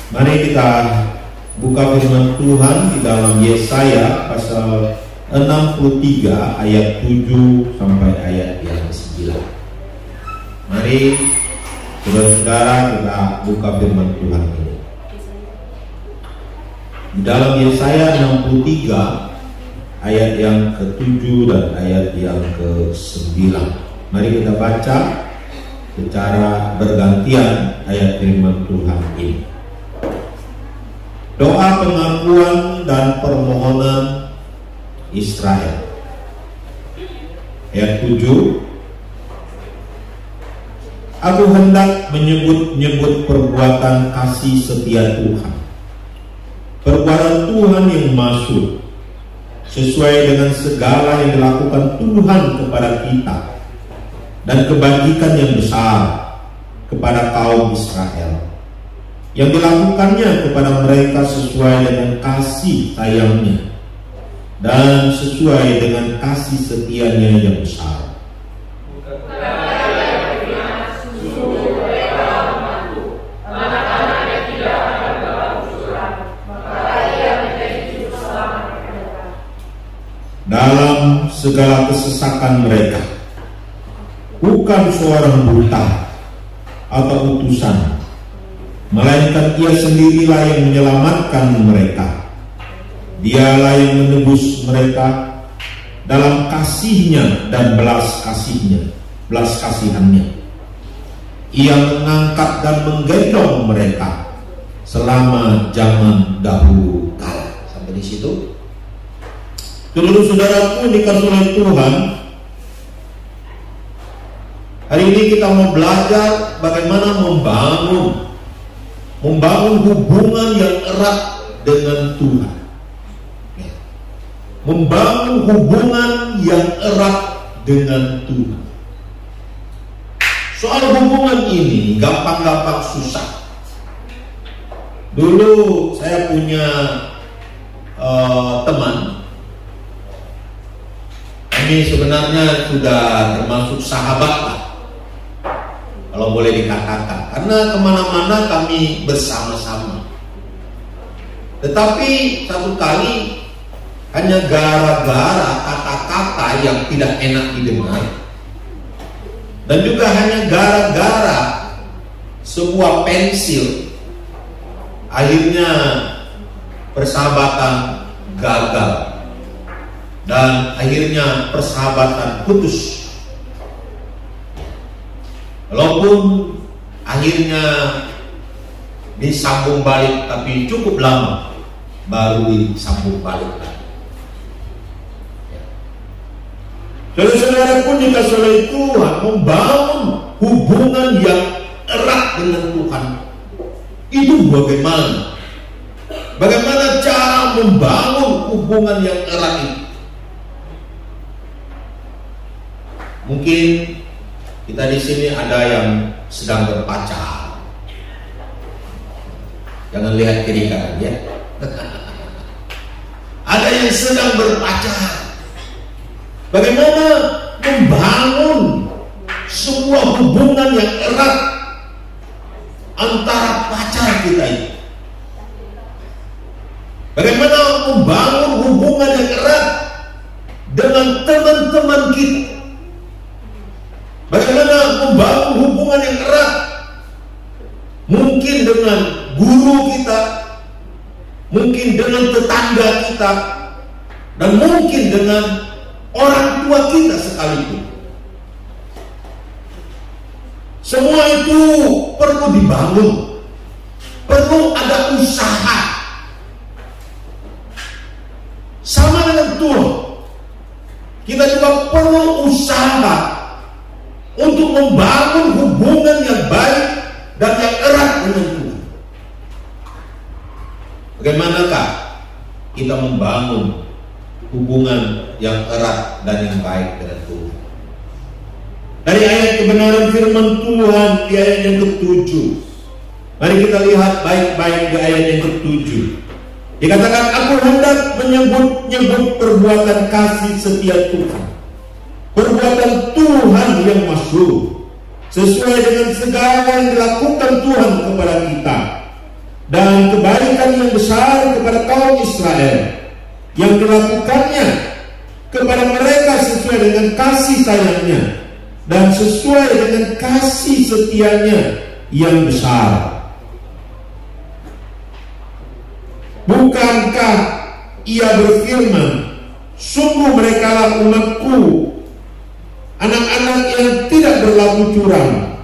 Mari kita buka firman Tuhan di dalam Yesaya pasal 63 ayat 7 sampai ayat yang 9. Mari saudara-saudara kita buka firman Tuhan ini. Di dalam Yesaya 63 ayat yang ke-7 dan ayat yang ke-9. Mari kita baca secara bergantian ayat firman Tuhan ini. Doa pengakuan dan permohonan Israel. Ayat 7. Aku hendak menyebut-nyebut perbuatan kasih setia Tuhan, perbuatan Tuhan yang masyhur, sesuai dengan segala yang dilakukan Tuhan kepada kita, dan kebajikan yang besar kepada kaum Israel, yang dilakukannya kepada mereka sesuai dengan kasih sayangnya dan sesuai dengan kasih setianya yang besar. Dalam segala kesesakan mereka, bukan seorang buta atau utusan, melainkan Ia sendirilah yang menyelamatkan mereka. Dialah yang menebus mereka dalam kasih-Nya dan belas kasihan-Nya. Ia mengangkat dan menggendong mereka selama zaman dahulu kala. Sampai di situ. Saudara-saudaraku dikasih oleh Tuhan, hari ini kita mau belajar bagaimana membangun hubungan yang erat dengan Tuhan. Membangun hubungan yang erat dengan Tuhan. Soal hubungan ini gampang-gampang susah. Dulu saya punya teman. Kami sebenarnya sudah termasuk sahabat lah, kalau boleh dikatakan, karena kemana-mana kami bersama-sama. Tetapi satu kali, hanya gara-gara kata-kata yang tidak enak didengar, dan juga hanya gara-gara sebuah pensil, akhirnya persahabatan gagal. Dan akhirnya persahabatan putus. Walaupun akhirnya disambung balik, tapi cukup lama baru disambung balik lagi. Saudara-saudara pun dikasih oleh Tuhan membangun hubungan yang erat dengan Tuhan. Itu bagaimana? Bagaimana cara membangun hubungan yang erat itu? Mungkin kita di sini ada yang sedang berpacar. Jangan lihat kiri kanan ya. Ada yang sedang berpacar. Bagaimana membangun sebuah hubungan yang erat antara pacar kita ini? Bagaimana membangun hubungan yang erat dengan teman-teman kita? Bagaimana membangun hubungan yang erat mungkin dengan guru kita, mungkin dengan tetangga kita, dan mungkin dengan orang tua kita sekalipun. Semua itu perlu dibangun, perlu ada usaha. Sama dengan Tuhan, kita juga perlu usaha untuk membangun hubungan yang baik dan yang erat dengan Tuhan. Bagaimanakah kita membangun hubungan yang erat dan yang baik dengan Tuhan? Dari ayat kebenaran firman Tuhan di ayat yang ke-7, mari kita lihat baik-baik di ayat yang ke-7. Dikatakan, aku hendak menyebut-nyebut perbuatan kasih setia Tuhan, perbuatan Tuhan yang masyhur, sesuai dengan segala yang dilakukan Tuhan kepada kita, dan kebaikan yang besar kepada kaum Israel yang dilakukannya kepada mereka sesuai dengan kasih sayangnya dan sesuai dengan kasih setianya yang besar. Bukankah ia berfirman, sungguh merekalah umatku, anak-anak yang tidak berlaku curang,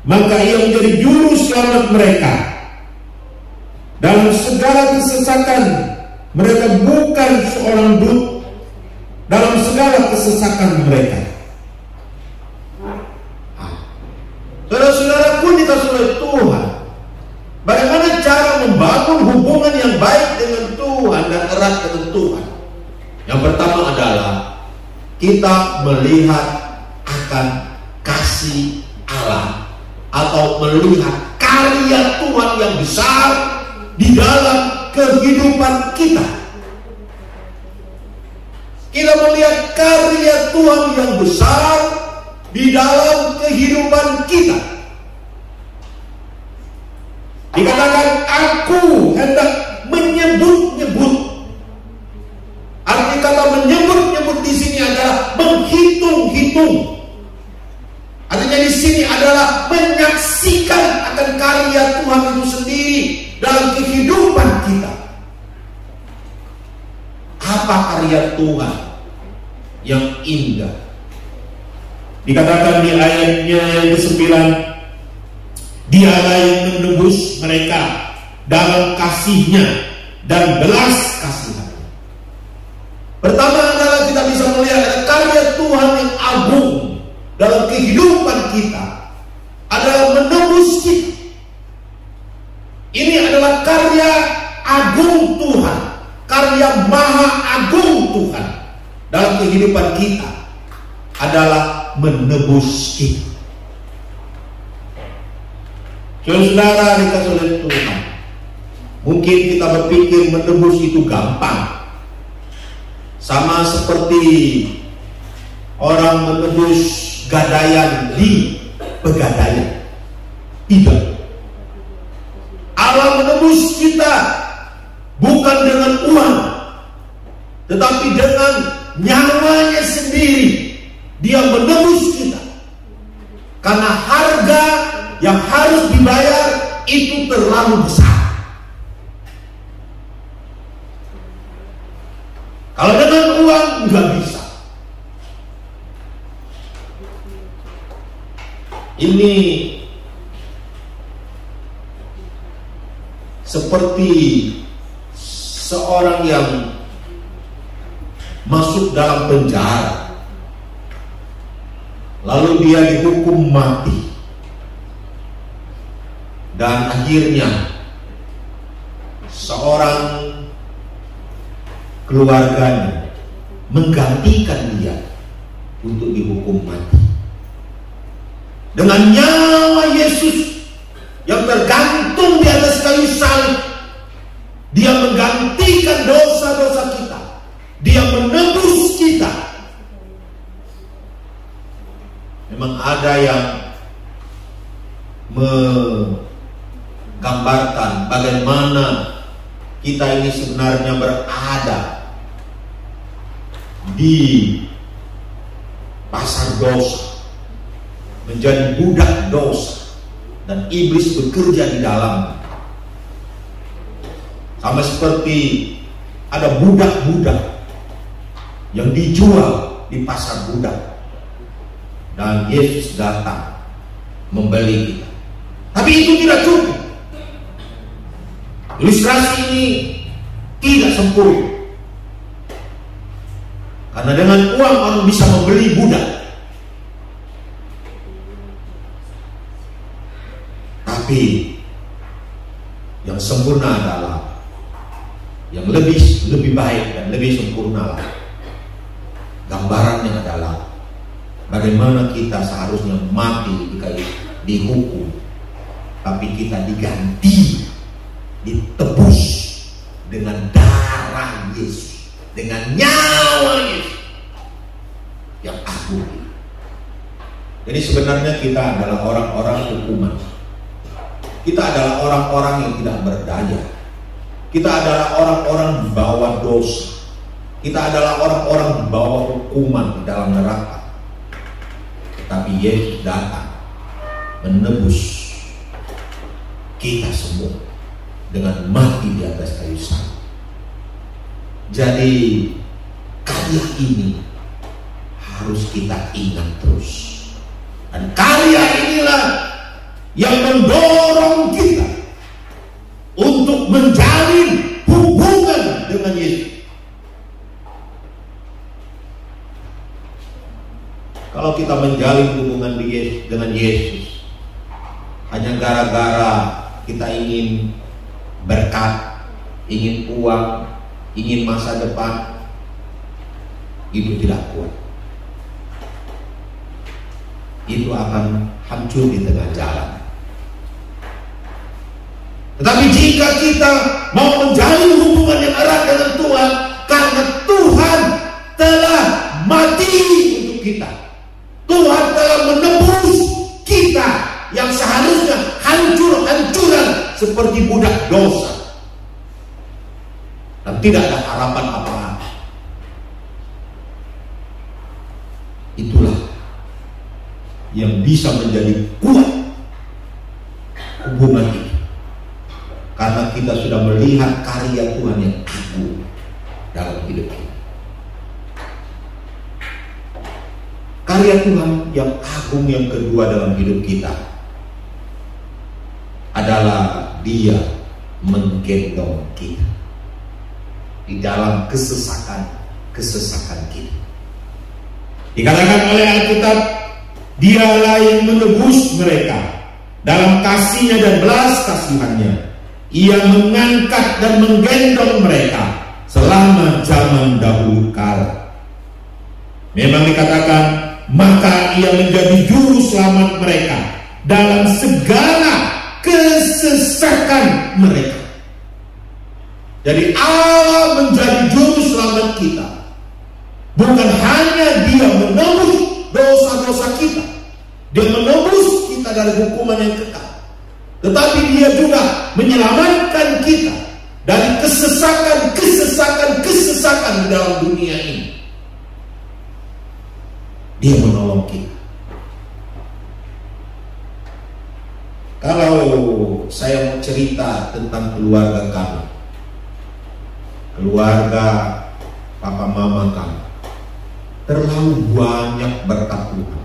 maka ia menjadi juru selamat mereka. Dalam segala kesesakan mereka bukan seorang dut, dalam segala kesesakan mereka. Saudara-saudara pun dikasih oleh Tuhan, bagaimana cara membangun hubungan yang baik dengan Tuhan dan erat dengan Tuhan? Yang pertama adalah kita melihat akan kasih Allah, atau melihat karya Tuhan yang besar di dalam kehidupan kita. Kita melihat karya Tuhan yang besar di dalam kehidupan kita. Dikatakan aku hendak menyebut-nyebut. Arti kata menyebut-nyebut di sini adalah menghitung-hitung. Artinya di sini adalah menyaksikan akan karya Tuhan itu sendiri dalam kehidupan kita. Apa karya Tuhan yang indah? Dikatakan di ayatnya yang ke-9, Dialah yang menebus mereka dalam kasih-Nya dan belas kasihan. Pertama adalah kita bisa melihat karya Tuhan yang agung dalam kehidupan kita adalah menebus kita. Ini adalah karya agung Tuhan, karya maha agung Tuhan dalam kehidupan kita adalah menebus kita. Saudara dikasih oleh Tuhan, mungkin kita berpikir menebus itu gampang, sama seperti orang menebus gadaian di pegadaian. Tidak. Allah menebus kita bukan dengan uang, tetapi dengan nyawanya sendiri. Dia menebus kita karena harga yang harus dibayar itu terlalu besar. Kalau dengan uang nggak bisa. Ini seperti seorang yang masuk dalam penjara, lalu dia dihukum mati, dan akhirnya seorang keluarganya menggantikan dia untuk dihukum mati. Dengan nyawa Yesus yang tergantung di atas kayu salib, dia menggantikan dosa-dosa kita, dia menebus kita. Memang ada yang menggambarkan bagaimana kita ini sebenarnya berada di pasar dosa, menjadi budak dosa, dan iblis bekerja di dalam. Sama seperti ada budak-budak yang dijual di pasar budak, dan Yesus datang membeli kita. Tapi itu tidak cukup. Ilustrasi ini tidak sempurna, karena dengan uang orang bisa membeli budak. Tapi yang sempurna adalah yang lebih baik dan lebih sempurna. Gambarannya adalah bagaimana kita seharusnya mati dihukum, tapi kita diganti, ditebus dengan darah Yesus, dengan nyawa Yesus yang agung. Jadi sebenarnya kita adalah orang-orang hukuman. kita adalah orang-orang yang tidak berdaya. Kita adalah orang-orang di bawah dosa. Kita adalah orang-orang di bawah hukuman di dalam neraka. Tetapi Yesus datang menebus kita semua dengan mati di atas kayu salib. Jadi karya ini harus kita ingat terus. Dan karya inilah yang mendorong kita untuk menjalin hubungan dengan Yesus. Kalau kita menjalin hubungan dengan Yesus hanya gara-gara kita ingin berkat, ingin uang, ingin masa depan, itu tidak kuat. Itu akan hancur di tengah jalan. Tetapi jika kita mau menjalin hubungan yang erat dengan Tuhan, karena Tuhan telah mati untuk kita, Tuhan telah menebus kita yang seharusnya hancur-hancuran seperti budak dosa dan tidak ada harapan apa-apa. Itulah yang bisa menjadi kuat hubungan ini, karena kita sudah melihat karya Tuhan yang agung dalam hidup kita. Karya Tuhan yang agung yang kedua dalam hidup kita adalah Dia menggendong kita di dalam kesesakan kita. Dikatakan oleh Alkitab, Dialah yang menebus mereka dalam kasih-Nya dan belas kasihan-Nya. Ia mengangkat dan menggendong mereka selama zaman dahulu kala. Memang dikatakan, maka Ia menjadi juru selamat mereka dalam segala kesesakan mereka. Jadi Allah menjadi juru selamat kita. Bukan hanya Dia menebus dosa-dosa kita, Dia menebus kita dari hukuman yang kekal, tetapi Dia juga menyelamatkan kita dari kesesakan di dalam dunia ini. Dia menolong kita. Kalau saya mau cerita tentang keluarga kami, keluarga papa mama kami, terlalu banyak berkat Tuhan.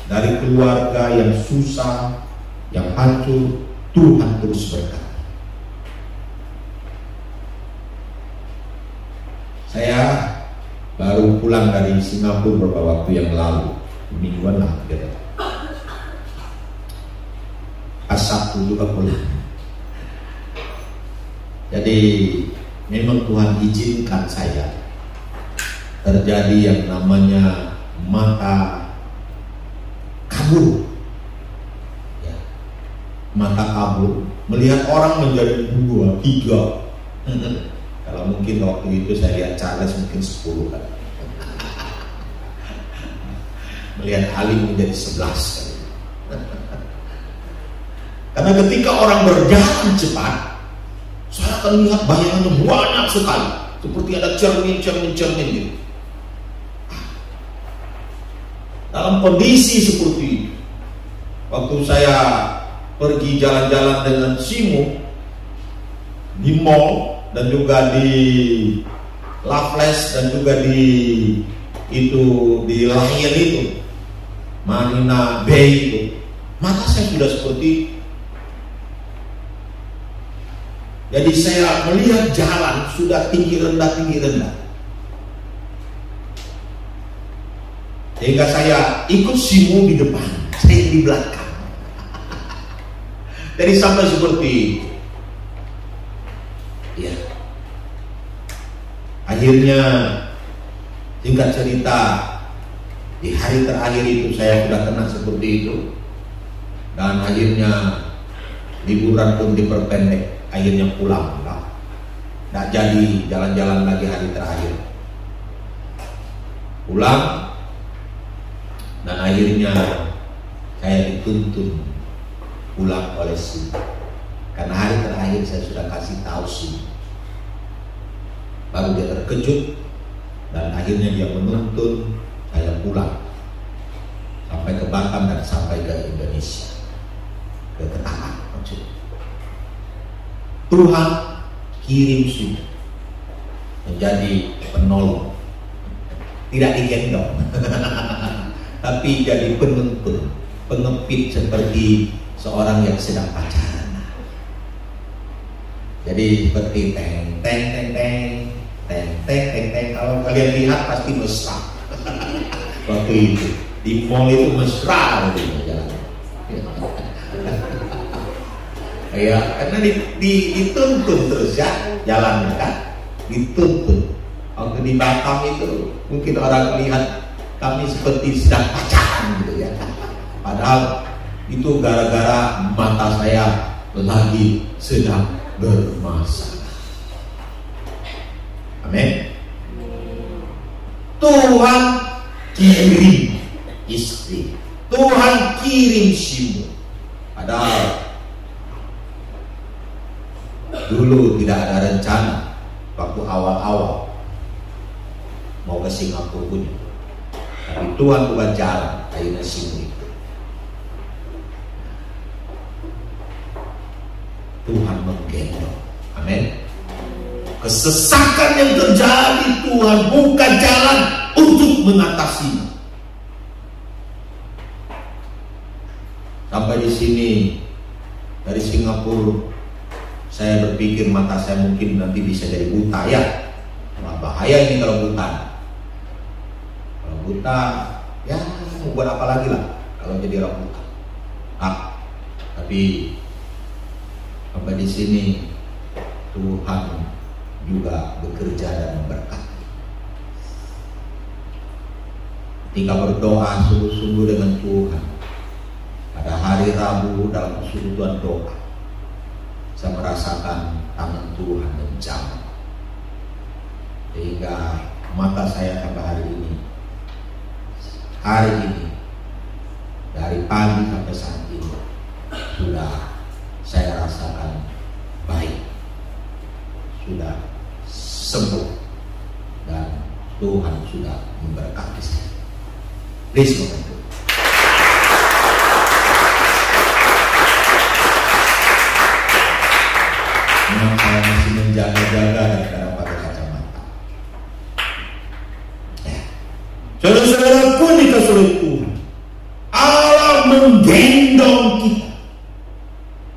Dari keluarga yang susah, yang hancur, Tuhan terus berkati. Saya baru pulang dari Singapura beberapa waktu yang lalu, mingguan lah gitu. Sabtu juga pulang. Jadi memang Tuhan izinkan saya terjadi yang namanya mata kabur, ya, mata kabur, melihat orang menjadi 2, 3. Kalau mungkin waktu itu saya lihat Charles mungkin 10 kan. Melihat Ali menjadi 11 kan. Karena ketika orang berjalan cepat, saya akan lihat bayangannya banyak sekali, seperti ada cermin gitu. Dalam kondisi seperti itu, waktu saya pergi jalan-jalan dengan Simu di mall dan juga di Loveless dan juga di Lion itu, Marina Bay itu, mata saya sudah seperti itu. Jadi saya melihat jalan sudah tinggi rendah. Sehingga saya ikut Simu di depan, saya di belakang. Jadi sampai seperti itu. Ya. Akhirnya singkat cerita, di hari terakhir itu saya sudah kena seperti itu. Dan akhirnya liburan pun diperpendek. Akhirnya pulang lah. Tidak jadi jalan-jalan lagi hari terakhir. Pulang. Dan akhirnya saya dituntun pulang oleh si. Karena hari terakhir saya sudah kasih tahu si. Baru dia terkejut dan akhirnya dia menuntun saya pulang sampai ke Batam dan sampai ke Indonesia, ke Ketapang maksudnya. Tuhan kirim si menjadi penolong, tidak digendong, tapi jadi penuntun, pengepit seperti seorang yang sedang pacaran. Jadi seperti teng teng teng teng teng teng teng teng. Kalau kalian lihat pasti mesra. Waktu itu di mall itu mesra jalan. Ya, karena dituntun terus ya jalannya kan, dituntun. Waktu di Batam itu mungkin orang melihat kami seperti sedang pacaran gitu ya. Padahal itu gara-gara mata saya lagi sedang bermasalah. Amin. Tuhan kirim istri, Tuhan kirim Simon. Padahal dulu tidak ada rencana waktu awal-awal mau ke Singapura pun, tapi Tuhan bukan jalan akhirnya Simon itu. Tuhan menggendong. Amin. Kesesakan yang terjadi Tuhan bukan jalan untuk mengatasinya. Sampai di sini dari Singapura saya berpikir mata saya mungkin nanti bisa jadi buta ya. Wah, bahaya ini kalau buta. Kalau buta ya mau buat apa lagi lah kalau jadi orang buta. Tapi sampai di sini Tuhan juga bekerja dan memberkati. Ketika berdoa sungguh-sungguh dengan Tuhan pada hari Rabu dalam persekutuan doa, saya merasakan tangan Tuhan menjamah, sehingga mata saya sampai hari ini dari pagi sampai saat ini sudah saya rasakan baik, sudah sembuh, dan Tuhan sudah memberkati saya. Please membantu. Memang saya masih menjaga-jaga dan kadang pakai kacamata. Saudara-saudaraku dikasihi Tuhan, Allah menggendong kita.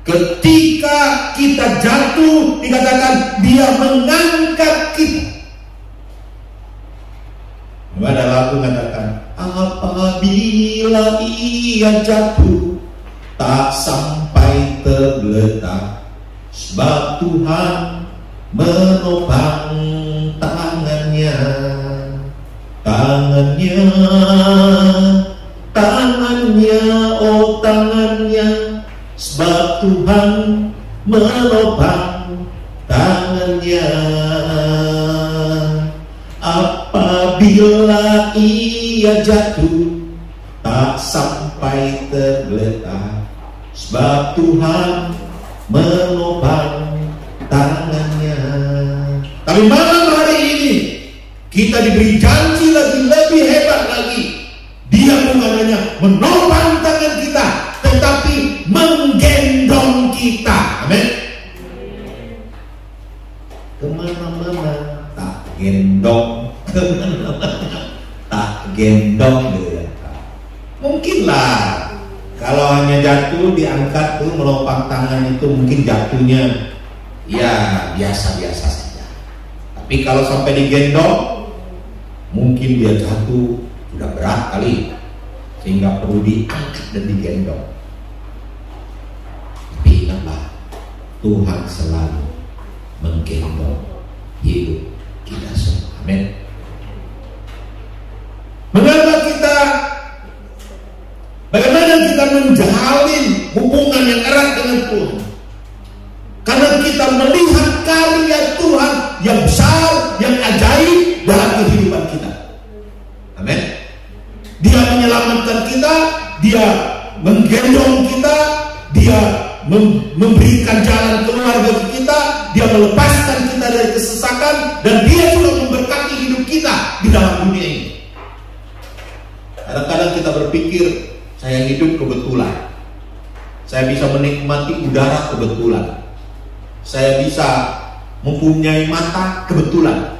Ketika kita jatuh, dikatakan Dia mengangkat kita. Ada lagu mengatakan, apabila ia jatuh, tak sampai tergeletak, sebab Tuhan menopang tangannya, oh tangannya, sebab Tuhan menopang tangannya. Apabila ia jatuh, tak sampai tergeletak, sebab Tuhan menopang tangannya. Tapi malam hari ini kita diberi janji lebih hebat lagi. Dia bukan hanya menopang tangan kita, tetapi menggendong kita. Amin. Kemana-mana tak gendong, kemana-mana tak gendong gitu ya. Mungkinlah kalau hanya jatuh diangkat tuh menopang tangan itu mungkin jatuhnya ya biasa-biasa saja. Tapi kalau sampai digendong, mungkin dia jatuh sudah berat kali sehingga perlu diangkat dan digendong. Tapi ingatlah, Tuhan selalu menggendong hidup kita semua. Amin. Bagaimana kita menjalin hubungan yang erat dengan Tuhan? Karena kita melihat karya Tuhan yang besar, yang ajaib dalam kehidupan kita. Amin. Dia menyelamatkan kita, Dia menggendong kita, Dia memberikan jalan keluar bagi kita, Dia melepaskan kita dari kesesakan, dan Dia juga memberkati hidup kita di dalam dunia ini. Kadang-kadang kita berpikir, saya hidup kebetulan, saya bisa menikmati udara kebetulan, saya bisa mempunyai mata kebetulan.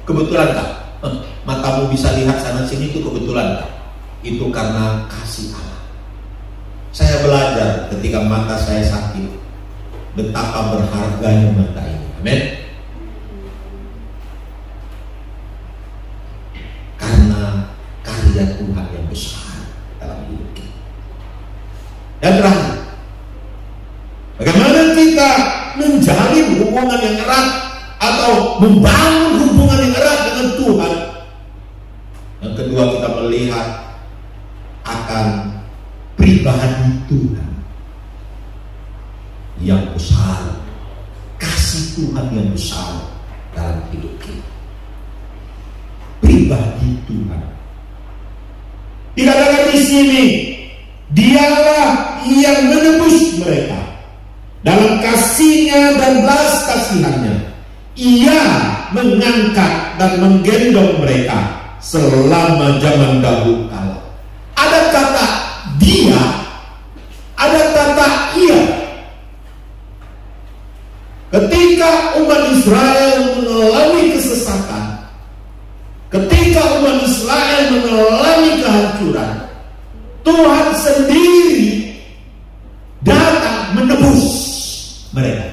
Kebetulan tak? Matamu bisa lihat sana sini, itu kebetulan tak? Itu karena kasih Allah. Saya belajar ketika mata saya sakit, betapa berharganya mata ini. Amin. Karena karya Tuhan yang besar dalam hidup kita. Dan terakhir, bagaimana kita menjalin hubungan yang erat atau membangun hubungan yang erat dengan Tuhan? Yang kedua, kita melihat akan pribadi Tuhan yang besar, kasih Tuhan yang besar dalam hidup kita. Pribadi Tuhan. Dikatakan di sini, Dialah yang menebus mereka dalam kasih-Nya dan belas kasihan-Nya. Ia mengangkat dan menggendong mereka selama zaman dahulu kala. Ada kata Dia, ada kata Ia. Ketika umat Israel mengalami kesesakan, ketika umat Israel mengalami kehancuran, Tuhan sendiri datang menebus mereka.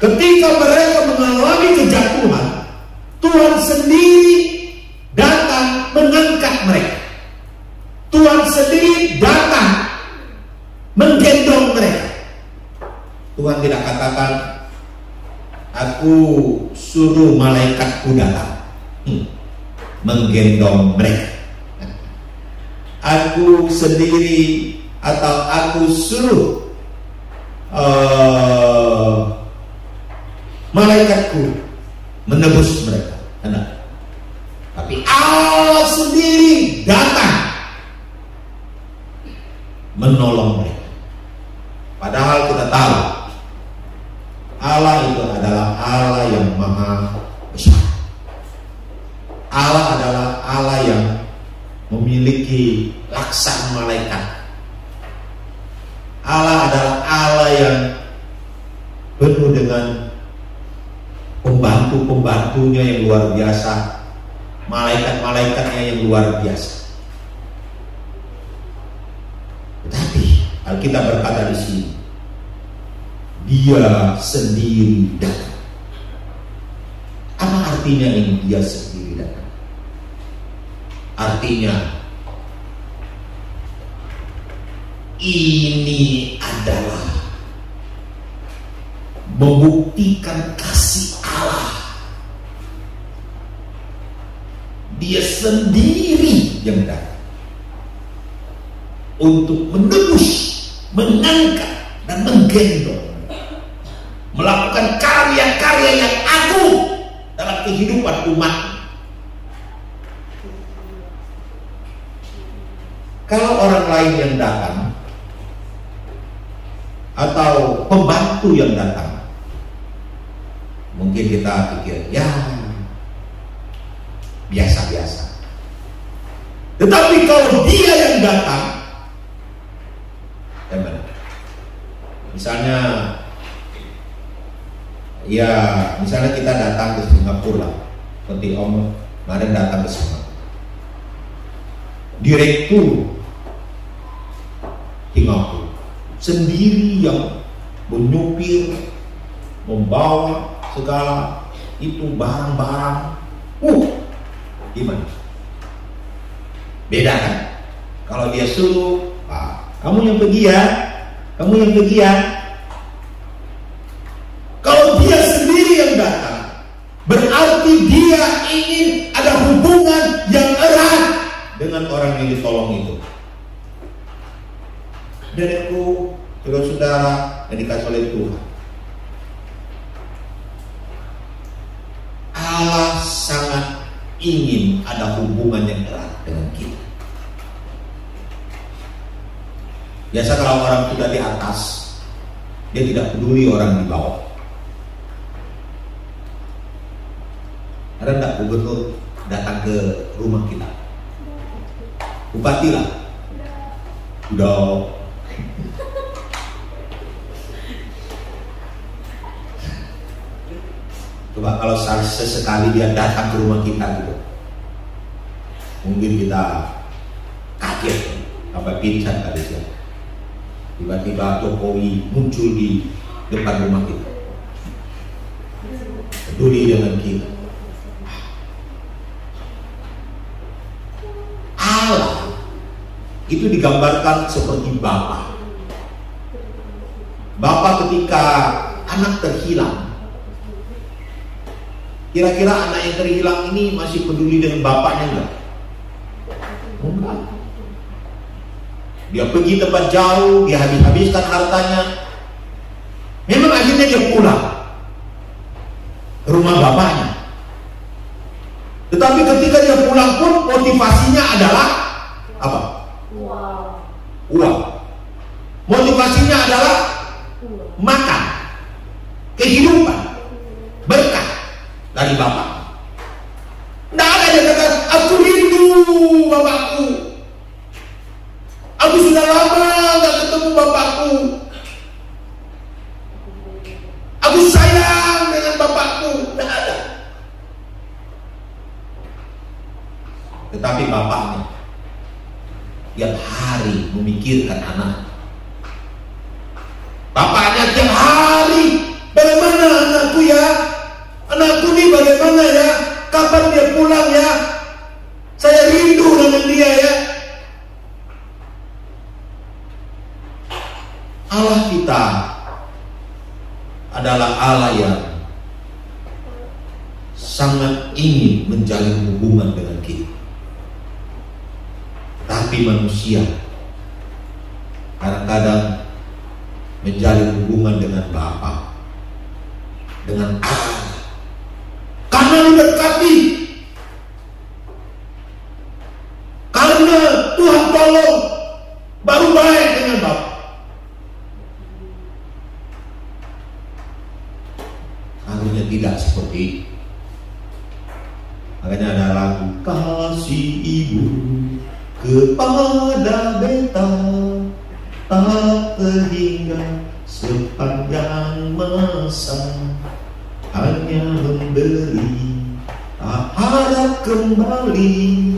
Ketika mereka mengalami kejatuhan, Tuhan sendiri datang mengangkat mereka. Tuhan sendiri datang menggendong mereka. Tuhan tidak katakan, aku suruh malaikatku datang menggendong mereka. Aku sendiri atau aku suruh malaikatku menebus mereka. Tapi Allah sendiri datang menolong mereka. Padahal kita tahu Allah itu adalah Allah yang maha besar. Allah adalah Allah yang memiliki laksan malaikat. Allah adalah Allah yang penuh dengan pembantu-pembantunya yang luar biasa, malaikat-malaikatnya yang luar biasa. Tetapi Alkitab berkata di sini, Dia sendiri datang. Apa artinya ini Dia sendiri datang? Artinya ini adalah membuktikan kasih Allah. Dia sendiri yang datang untuk menebus, mengangkat dan menggendong, melakukan karya-karya yang agung dalam kehidupan umat. Kalau orang lain yang datang atau pembantu yang datang, mungkin kita pikir, ya biasa-biasa. Tetapi kalau Dia yang datang, misalnya kita datang ke Singapura, seperti Om kemarin datang ke Singapura, direktur Singapura sendiri yang menyupir, membawa segala itu barang-barang. Gimana? Beda kan? Kalau dia suruh, kamu yang pergi ya, kamu yang pergi ya. Kalau Dia sendiri yang datang, berarti Dia ingin ada hubungan yang erat dengan orang yang ditolong itu. Dedekku, saudara-saudara yang dikasih oleh Tuhan, Allah sangat ingin ada hubungan yang erat dengan kita. Biasa kalau orang sudah di atas, dia tidak peduli orang di bawah. Ada enggak gubernur datang ke rumah kita? Bupati lah. Udah. Coba kalau sesekali dia datang ke rumah kita gitu, mungkin kita kaget, apa pingsan kali ya. Tiba-tiba Jokowi muncul di depan rumah kita, peduli dengan kita. Allah itu digambarkan seperti Bapa. Bapa ketika anak terhilang, kira-kira anak yang terhilang ini masih peduli dengan bapaknya enggak? Enggak. Dia pergi tempat jauh, dia habis-habiskan hartanya. Memang akhirnya dia pulang ke rumah bapaknya. Tetapi ketika dia pulang pun motivasinya adalah apa? Uang. Motivasinya adalah makan, kehidupan, berkah dari bapak. Tidak ada yang kata, aku rindu bapakku. Aku sudah lama gak ketemu bapakku. Aku sayang dengan bapakku. Tidak ada. Tetapi bapaknya tiap hari memikirkan anak. Bapaknya tiap hari, bagaimana anakku ya? Anakku nih bagaimana ya? Kapan dia pulang ya? Saya rindu dengan dia ya. Allah kita adalah Allah yang sangat ingin menjalin hubungan dengan kita. Tapi manusia kadang-kadang menjalin hubungan dengan Bapa, dengan Allah, karena didekati, karena Tuhan tolong, baru baik dengan Bapa. Harusnya tidak seperti itu. Makanya ada lagu kasih ibu kepada beta tak terhingga sepanjang masa, hanya memberi tak harap kembali,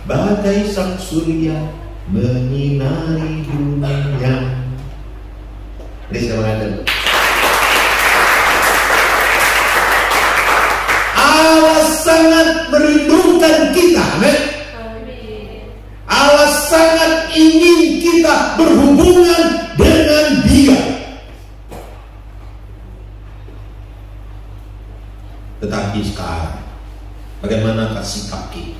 bagai sang surya menyinari dunia. Ini saya Allah sangat merindukan kita, amin. Allah sangat ingin kita berhubungan dengan Dia. Tetapi sekarang, bagaimanakah sikap kita?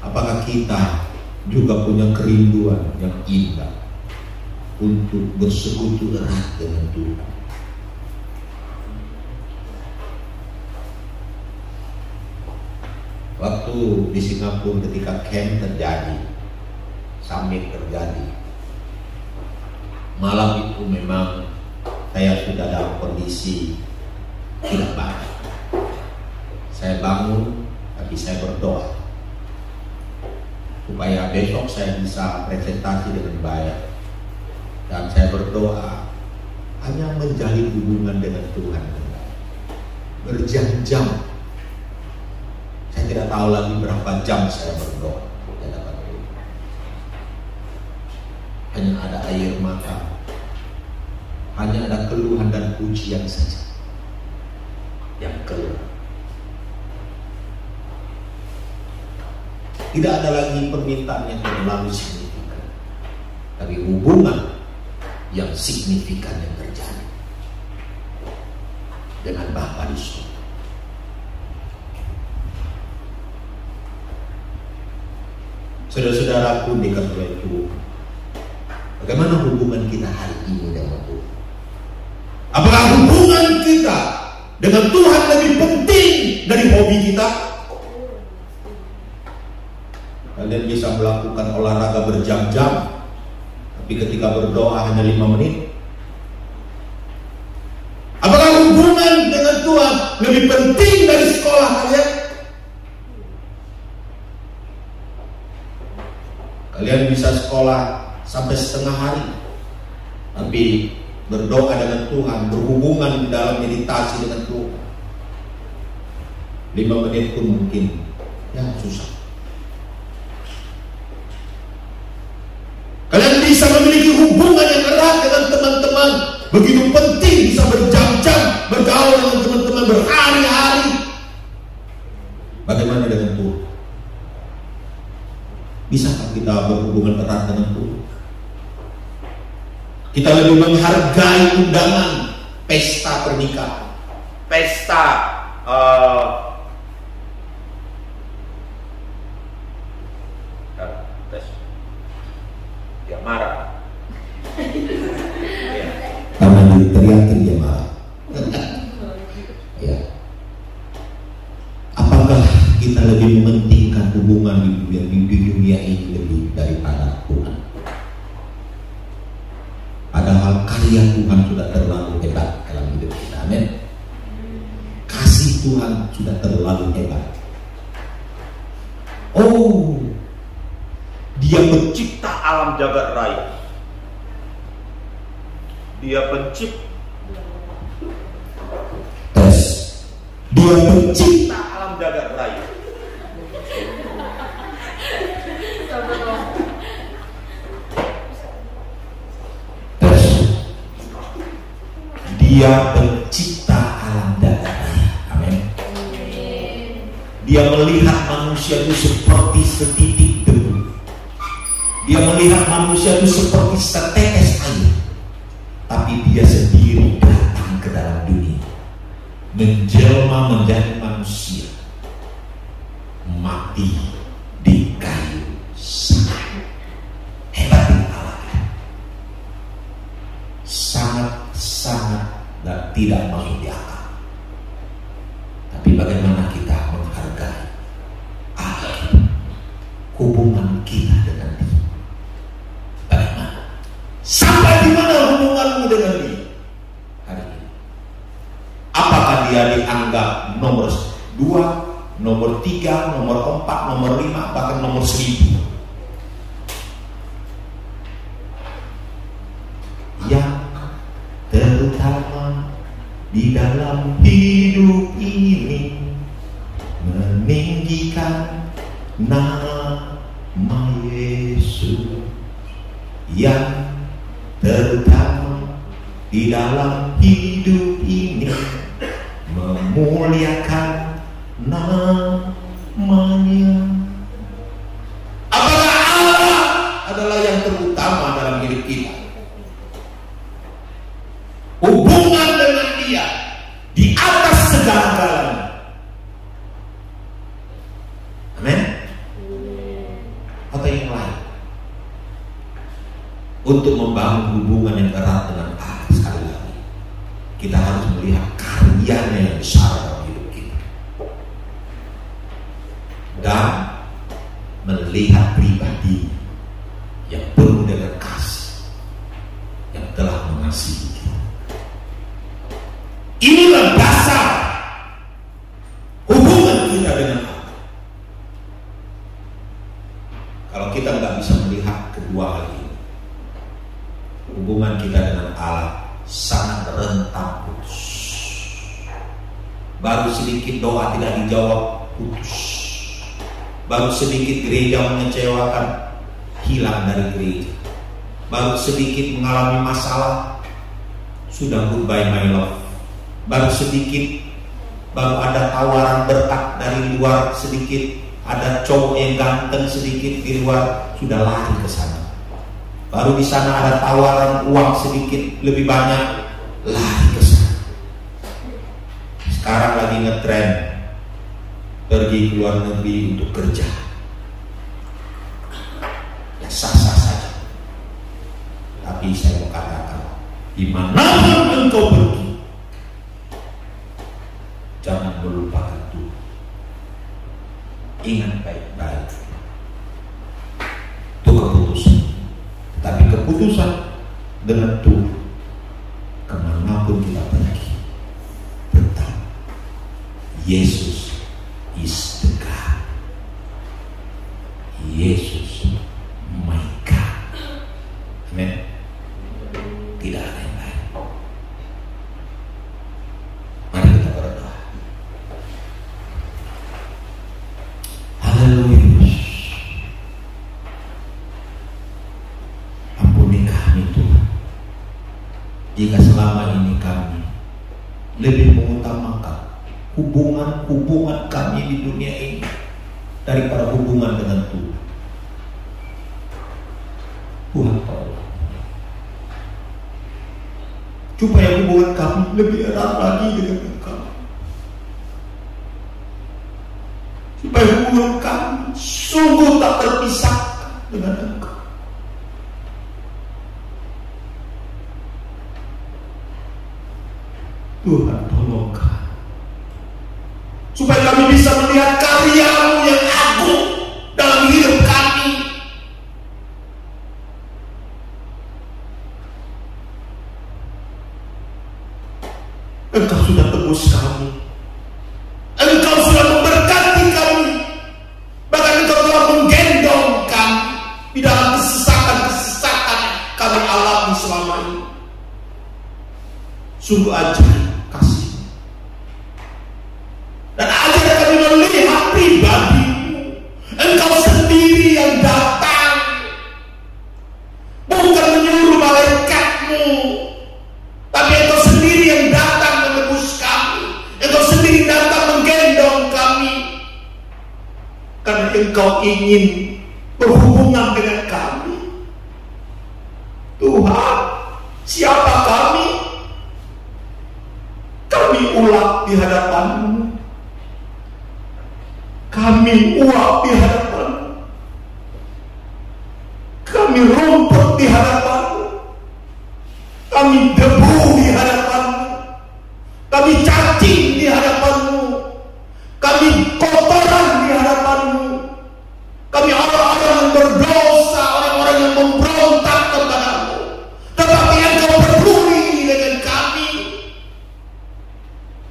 Apakah kita juga punya kerinduan yang indah untuk bersekutu erat dengan Tuhan? Waktu di Singapura ketika camp terjadi, summit terjadi, malam itu memang saya sudah dalam kondisi tidak baik. Saya bangun, tapi saya berdoa supaya besok saya bisa presentasi dengan baik. Dan saya berdoa hanya menjalin hubungan dengan Tuhan berjam-jam. Saya tidak tahu lagi berapa jam saya berdoa. Hanya ada air mata, hanya ada keluhan dan pujian saja yang keluar. Tidak ada lagi permintaan yang terlalu signifikan, tapi hubungan yang signifikan yang terjadi dengan Bapa di surga. Saudara-saudaraku dikasihi Tuhan, bagaimana hubungan kita hari ini dengan Tuhan? Apakah hubungan kita dengan Tuhan lebih penting dari hobi kita? Kalian bisa melakukan olahraga berjam-jam, Tapi ketika berdoa hanya 5 menit, apakah hubungan dengan Tuhan lebih penting dari sekolah kalian? Kalian bisa sekolah sampai setengah hari, tapi berdoa dengan Tuhan, berhubungan dalam meditasi dengan Tuhan, 5 menit pun mungkin ya susah. Kalian bisa memiliki hubungan yang erat dengan teman-teman, begitu penting, bisa berjam-jam bergaul dengan teman-teman berhari-hari. Bagaimana dengan Tuhan? Bisakah kita berhubungan erat dengan Tuhan? Kita lebih menghargai undangan pesta pernikahan, pesta dia marah, karena diteriakin dia marah. Ya. Apakah kita lebih mementingkan hubungan di dunia ini lebih daripada Tuhan? Padahal karya Tuhan sudah terlalu hebat dalam hidup kita. Amin. Kasih Tuhan sudah terlalu hebat. Oh, Dia pencipta alam jagat raya. Dia pencipta alam jagat raya. Dia pencipta alam jagat raya. Amin. Dia melihat manusia itu seperti setitik debu. Dia melihat manusia itu seperti setetes air. Tapi dia sendiri datang ke dalam dunia, menjelma menjadi manusia, mati di kayu salib. Hebat Allah. Sangat dan tidak masuk di akal. Tapi bagaimana kita menghargai Allah, hubungan kita dengan Dia? Bagaimana? Sampai di mana hubunganmu dengan Dia hari ini? Apakah Dia dianggap nomor 2, nomor 3, nomor 4, nomor 5, bahkan nomor 1000? Yang terutama di dalam hidup ini, meninggikan nama Yesus. Yang terutama di dalam hidup ini, memuliakan namanya. Apakah Allah adalah yang terutama dalam hidup kita? Hubungan dengan Dia di atas segala-galanya. Amin. Atau yang lain? Untuk membangun hubungan yang erat dengan Allah, sekali lagi kita harus melihat karyanya yang besar dalam hidup kita dan melihat pribadi yang penuh dengan kasih, yang telah mengasihi kita. Inilah dasar hubungan kita dengan Allah. Kalau kita nggak bisa melihat kedua hal ini, hubungan kita dengan Allah sangat rentan putus. Baru sedikit doa tidak dijawab, putus. Baru sedikit gereja mengecewakan, hilang dari gereja. Baru sedikit mengalami masalah, sudah goodbye my love. Baru sedikit, baru ada tawaran berkat dari luar sedikit, ada cowok yang ganteng sedikit di luar, sudah lari ke sana. Baru di sana ada tawaran uang sedikit lebih banyak, lari ke sana. Sekarang lagi ngetren pergi ke luar negeri untuk kerja. Ya sah-sah saja. Tapi saya mau katakan, dimanapun engkau pergi, jangan melupakan Tuhan. Ingat baik-baik. Itu keputusan. Tapi keputusan dengan Tuhan. Kemanapun kita pergi, tetap Yesus is the God. Yesus my God. Amen. Tidak ada yang lain. Mari kita berdoa. Haleluya. Ampuni kami Tuhan, jika selama ini kami lebih mengutamakan hubungan kami di dunia ini daripada hubungan dengan Tuhan. Tuhan tolong supaya hubungan kami lebih erat lagi dengan Engkau, supaya hubungan kami sungguh tak terpisahkan dengan Engkau. Tuhan tolong kami, supaya kami bisa melihat karya-Mu yang agung dalam hidup kami. Engkau sudah tebus kami, Engkau sudah memberkati kami, bahkan Engkau telah menggendong kami di dalam kesesakan kami alami selama ini. Sungguh ajaib kasih, dan ajar kami melihat pribadi-Mu. Engkau sendiri yang datang, bukan menyuruh malaikat-Mu, tapi Engkau sendiri yang datang menebus kami. Engkau sendiri datang menggendong kami, karena Engkau ingin berhubungan dengan kami. Tuhan, siapa kami? Kami uap di hadapan-Mu. Kami uap di hadapan-Mu. Kami rumput di hadapan-Mu. Kami debu di hadapan-Mu. Kami cacing di hadapan-Mu. Kami kotoran di hadapan-Mu. Kami orang-orang yang berdosa, orang-orang yang memberontak kepada-Mu. Tetapi Engkau peduli dengan kami.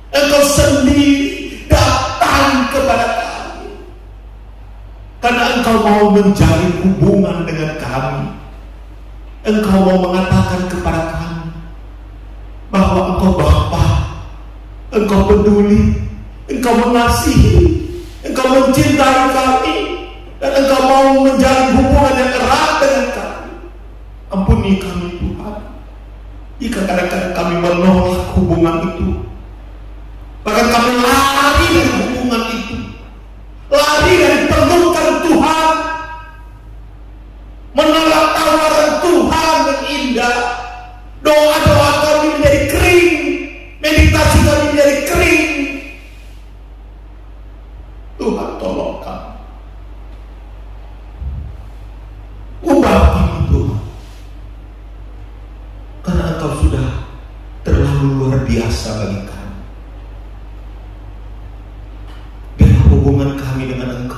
Engkau sendiri datang kepada kami, karena Engkau mau menjalin hubungan dengan kami. Engkau mau mengatakan kepada kami bahwa Engkau Bapa, Engkau peduli, Engkau mengasihi, Engkau mencintai kami, dan Engkau mau menjalin hubungan yang erat dengan kami. Ampuni kami Tuhan, jika kadang-kadang kami menolak hubungan itu, bahkan kami lari dari hubungan itu, lari dari pelukan Tuhan, menolak tawaran Tuhan yang indah. Doa-doa kami menjadi kering, meditasi kami menjadi kering. Tuhan tolong kami, ubah kami Tuhan, karena Engkau sudah terlalu luar biasa bagi kami. Hubungan kami dengan Engkau